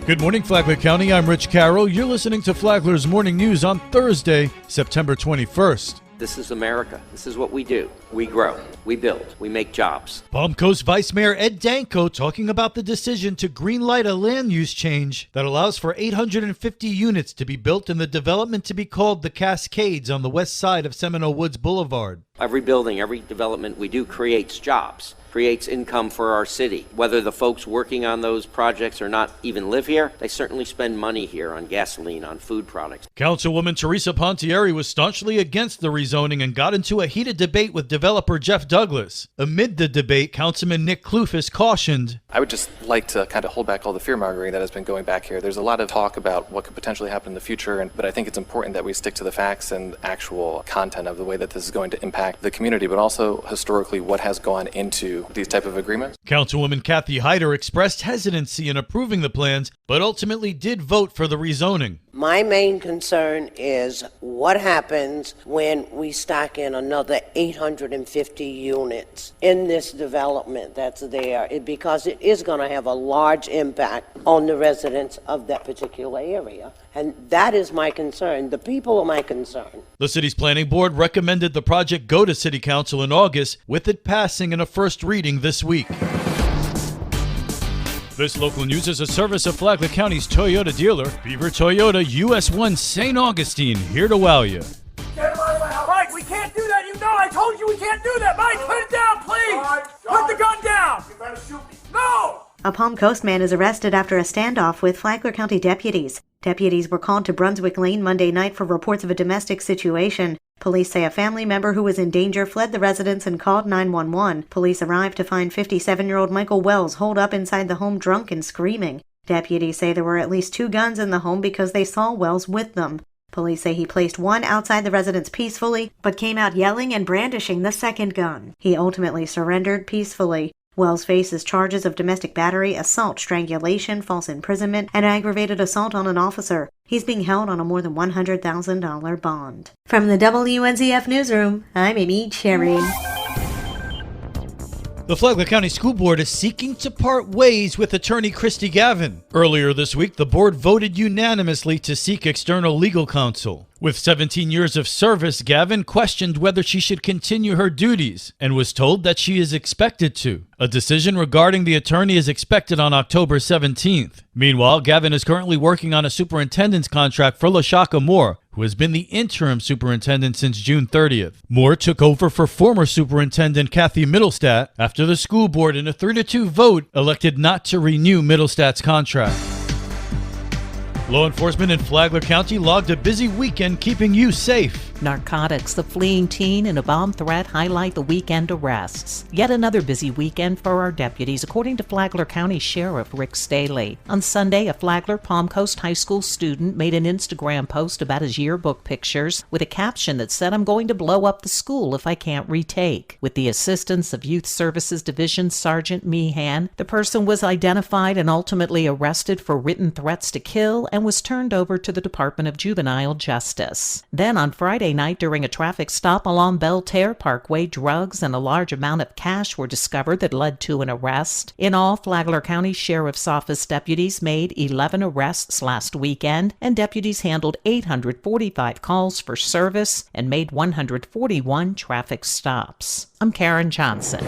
Good morning, Flagler County. I'm Rich Carroll. You're listening to Flagler's Morning News on Thursday, September 21st. This is America. This is what we do. We grow, we build, we make jobs. Palm Coast Vice Mayor Ed Danko talking about the decision to greenlight a land use change that allows for 850 units to be built in the development to be called the Cascades on the west side of Seminole Woods Boulevard. Every building, every development we do creates jobs, creates income for our city. Whether the folks working on those projects or not even live here, they certainly spend money here on gasoline, on food products. Councilwoman Teresa Pontieri was staunchly against the rezoning and got into a heated debate with developer Jeff Douglas. Amid the debate, Councilman Nick Kloufis cautioned, I would just like to kind of hold back all the fear-mongering that has been going back here. There's a lot of talk about what could potentially happen in the future, but I think it's important that we stick to the facts and actual content of the way that this is going to impact the community, but also historically what has gone into these type of agreements. Councilwoman Kathy Hyder expressed hesitancy in approving the plans, but ultimately did vote for the rezoning. My main concern is what happens when we stock in another 850 units in this development that's there, because it is going to have a large impact on the residents of that particular area. And that is my concern. The people are my concern. The city's planning board recommended the project go to City Council in August, with it passing in a first reading this week. This local news is a service of Flagler County's Toyota dealer, Beaver Toyota, US 1 St. Augustine, here to wow you. Get him out of my house. Mike, we can't do that. You know I told you we can't do that. Mike, put it down, please. Put the gun down. You better shoot me. No! A Palm Coast man is arrested after a standoff with Flagler County deputies. Deputies were called to Brunswick Lane Monday night for reports of a domestic situation. Police say a family member who was in danger fled the residence and called 911. Police arrived to find 57-year-old Michael Wells holed up inside the home drunk and screaming. Deputies say there were at least 2 guns in the home because they saw Wells with them. Police say he placed one outside the residence peacefully, but came out yelling and brandishing the second gun. He ultimately surrendered peacefully. Wells faces charges of domestic battery, assault, strangulation, false imprisonment, and aggravated assault on an officer. He's being held on a more than $100,000 bond. From the WNZF Newsroom, I'm Amy Cherry. The Flagler County School Board is seeking to part ways with attorney Christy Gavin. Earlier this week, the board voted unanimously to seek external legal counsel. With 17 years of service, Gavin questioned whether she should continue her duties and was told that she is expected to. A decision regarding the attorney is expected on October 17th. Meanwhile, Gavin is currently working on a superintendent's contract for LaShaka Moore, who has been the interim superintendent since June 30th. Moore took over for former superintendent Kathy Middlestat after the school board in a 3-2 vote elected not to renew Middlestat's contract. Law enforcement in Flagler County logged a busy weekend keeping you safe. Narcotics, the fleeing teen, and a bomb threat highlight the weekend arrests. Yet another busy weekend for our deputies, according to Flagler County Sheriff Rick Staley. On Sunday, a Flagler Palm Coast High School student made an Instagram post about his yearbook pictures with a caption that said, "I'm going to blow up the school if I can't retake." With the assistance of Youth Services Division Sergeant Meehan, the person was identified and ultimately arrested for written threats to kill and was turned over to the Department of Juvenile Justice. Then on Friday night, during a traffic stop along Belterre Parkway, drugs and a large amount of cash were discovered that led to an arrest. In all, Flagler County Sheriff's Office deputies made 11 arrests last weekend, and deputies handled 845 calls for service and made 141 traffic stops. I'm Karen Johnson.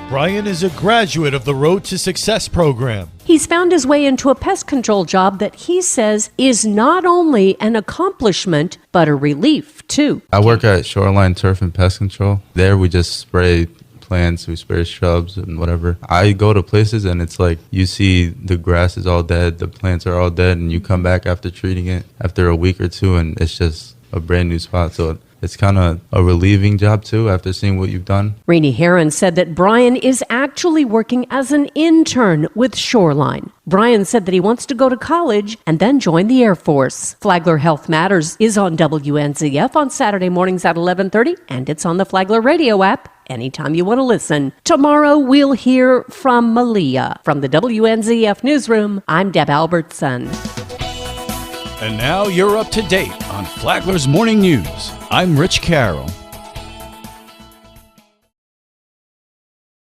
Brian is a graduate of the Road to Success program. He's found his way into a pest control job that he says is not only an accomplishment, but a relief, too. I work at Shoreline Turf and Pest Control. There we just spray plants, we spray shrubs and whatever. I go to places and it's like you see the grass is all dead, the plants are all dead, and you come back after treating it after a week or two and it's just a brand new spot. So it's kind of a relieving job, too, after seeing what you've done. Rainey Heron said that Brian is actually working as an intern with Shoreline. Brian said that he wants to go to college and then join the Air Force. Flagler Health Matters is on WNZF on Saturday mornings at 11:30, and it's on the Flagler radio app anytime you want to listen. Tomorrow, we'll hear from Malia. From the WNZF Newsroom, I'm Deb Albertson. And now you're up to date on Flagler's Morning News. I'm Rich Carroll.